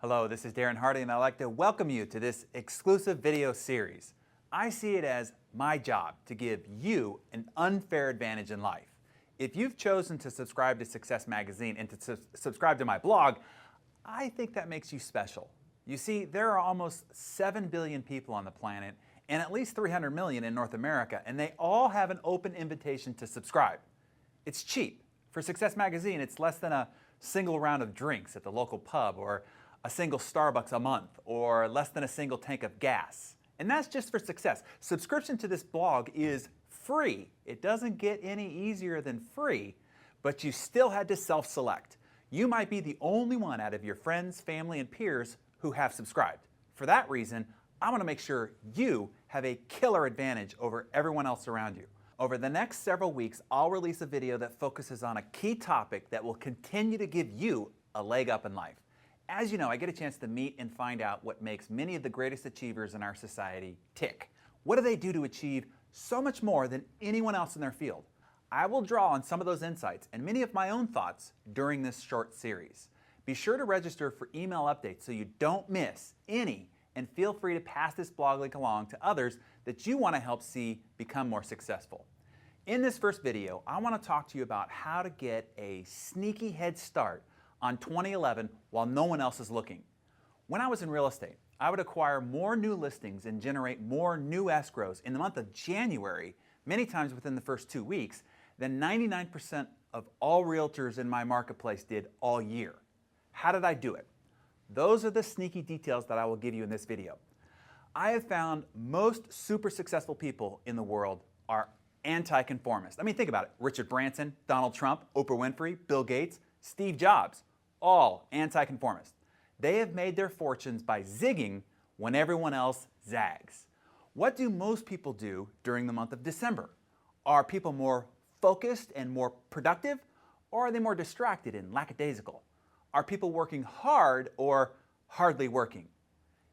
Hello, this is Darren Hardy and I'd like to welcome you to this exclusive video series. I see it as my job to give you an unfair advantage in life. If you've chosen to subscribe to Success Magazine and to subscribe to my blog, I think that makes you special. You see, there are almost 7 billion people on the planet and at least 300 million in North America, and they all have an open invitation to subscribe. It's cheap. For Success Magazine, it's less than a single round of drinks at the local pub, or a single Starbucks a month, or less than a single tank of gas. And that's just for Success. Subscription to this blog is free. It doesn't get any easier than free, but you still had to self-select. You might be the only one out of your friends, family, and peers who have subscribed. For that reason, I want to make sure you have a killer advantage over everyone else around you. Over the next several weeks, I'll release a video that focuses on a key topic that will continue to give you a leg up in life. As you know, I get a chance to meet and find out what makes many of the greatest achievers in our society tick. What do they do to achieve so much more than anyone else in their field? I will draw on some of those insights and many of my own thoughts during this short series. Be sure to register for email updates so you don't miss any, and feel free to pass this blog link along to others that you want to help see become more successful. In this first video, I want to talk to you about how to get a sneaky head start on 2011 while no one else is looking. When I was in real estate, I would acquire more new listings and generate more new escrows in the month of January, many times within the first 2 weeks, than 99% of all realtors in my marketplace did all year. How did I do it? Those are the sneaky details that I will give you in this video. I have found most super successful people in the world are anti-conformist. I mean, think about it. Richard Branson, Donald Trump, Oprah Winfrey, Bill Gates, Steve Jobs, all anti-conformist. They have made their fortunes by zigging when everyone else zags. What do most people do during the month of December? Are people more focused and more productive, or are they more distracted and lackadaisical? Are people working hard or hardly working?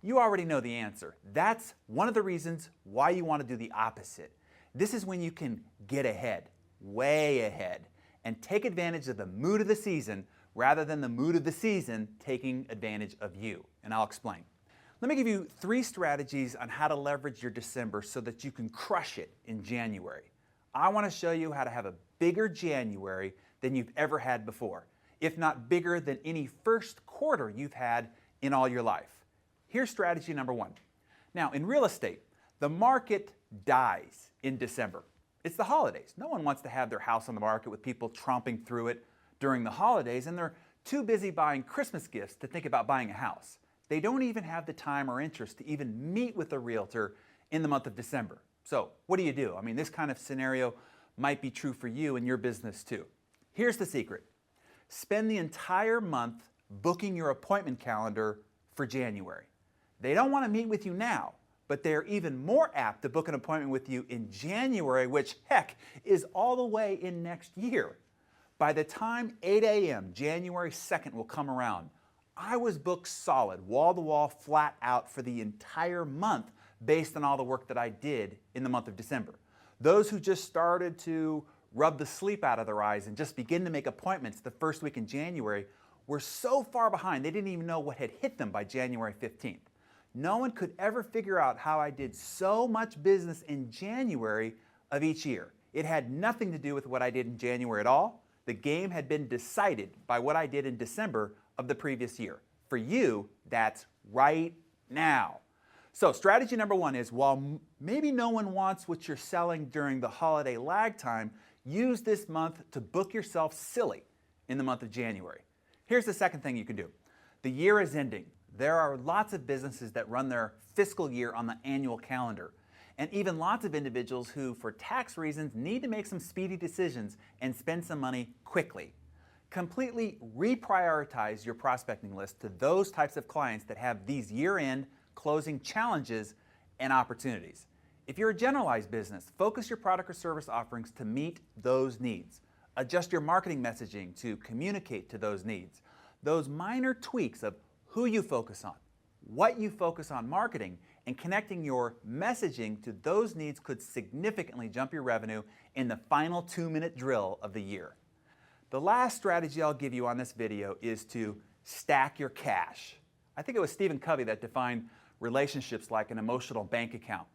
You already know the answer. That's one of the reasons why you want to do the opposite. This is when you can get ahead, way ahead, and take advantage of the mood of the season rather than the mood of the season taking advantage of you. And I'll explain. Let me give you 3 strategies on how to leverage your December so that you can crush it in January. I want to show you how to have a bigger January than you've ever had before, if not bigger than any first quarter you've had in all your life. Here's strategy number 1. Now, in real estate, the market dies in December. It's the holidays. No one wants to have their house on the market with people tromping through it during the holidays, and they're too busy buying Christmas gifts to think about buying a house. They don't even have the time or interest to even meet with a realtor in the month of December. So what do? I mean, this kind of scenario might be true for you and your business too. Here's the secret. Spend the entire month booking your appointment calendar for January. They don't want to meet with you now, but they're even more apt to book an appointment with you in January, which, heck, is all the way in next year. By the time 8 a.m. January 2nd will come around, I was booked solid, wall-to-wall, flat out for the entire month based on all the work that I did in the month of December. Those who just started to rub the sleep out of their eyes and just begin to make appointments the first week in January were so far behind they didn't even know what had hit them by January 15th. No one could ever figure out how I did so much business in January of each year. It had nothing to do with what I did in January at all. The game had been decided by what I did in December of the previous year. For you, that's right now. So strategy number 1 is, while maybe no one wants what you're selling during the holiday lag time, use this month to book yourself silly in the month of January. Here's the second thing you can do. The year is ending. There are lots of businesses that run their fiscal year on the annual calendar, and even lots of individuals who, for tax reasons, need to make some speedy decisions and spend some money quickly. Completely reprioritize your prospecting list to those types of clients that have these year-end closing challenges and opportunities. If you're a generalized business, focus your product or service offerings to meet those needs. Adjust your marketing messaging to communicate to those needs. Those minor tweaks of who you focus on, what you focus on marketing, and connecting your messaging to those needs could significantly jump your revenue in the final 2-minute drill of the year. The last strategy I'll give you on this video is to stack your cash. I think it was Stephen Covey that defined relationships like an emotional bank account.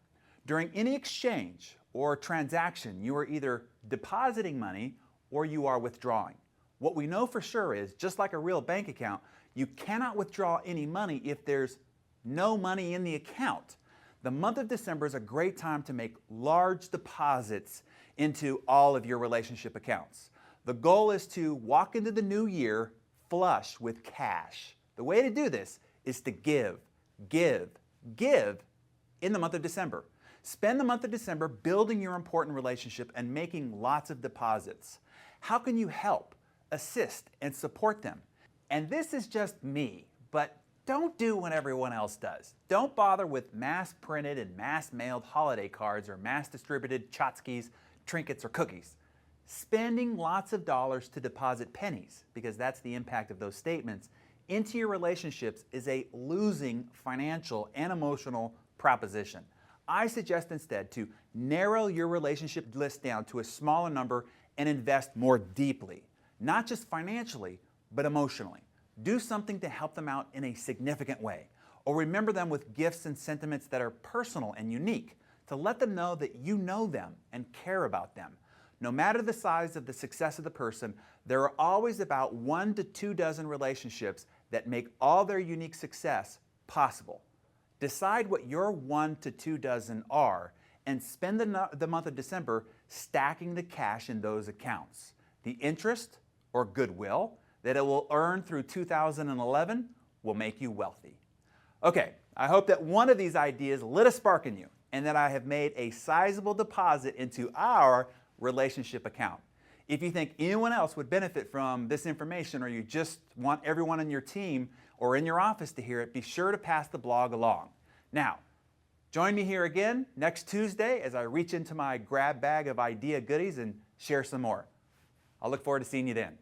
During any exchange or transaction, you are either depositing money or you are withdrawing. What we know for sure is, just like a real bank account, you cannot withdraw any money if there's no money in the account. The month of December is a great time to make large deposits into all of your relationship accounts. The goal is to walk into the new year flush with cash. The way to do this is to give in the month of December. Spend the month of December building your important relationship and making lots of deposits. How can you help, assist, and support them? And this is just me, but don't do what everyone else does. Don't bother with mass-printed and mass-mailed holiday cards or mass-distributed tchotchkes, trinkets, or cookies. Spending lots of dollars to deposit pennies, because that's the impact of those statements, into your relationships is a losing financial and emotional proposition. I suggest instead to narrow your relationship list down to a smaller number and invest more deeply, not just financially, but emotionally. Do something to help them out in a significant way, or remember them with gifts and sentiments that are personal and unique to let them know that you know them and care about them. No matter the size of the success of the person, there are always about 1 to 2 dozen relationships that make all their unique success possible. Decide what your 1 to 2 dozen are and spend the month of December stacking the cash in those accounts. The interest or goodwill that it will earn through 2011 will make you wealthy. Okay, I hope that one of these ideas lit a spark in you and that I have made a sizable deposit into our relationship account. If you think anyone else would benefit from this information, or you just want everyone on your team or in your office to hear it, be sure to pass the blog along. Now, join me here again next Tuesday as I reach into my grab bag of idea goodies and share some more. I'll look forward to seeing you then.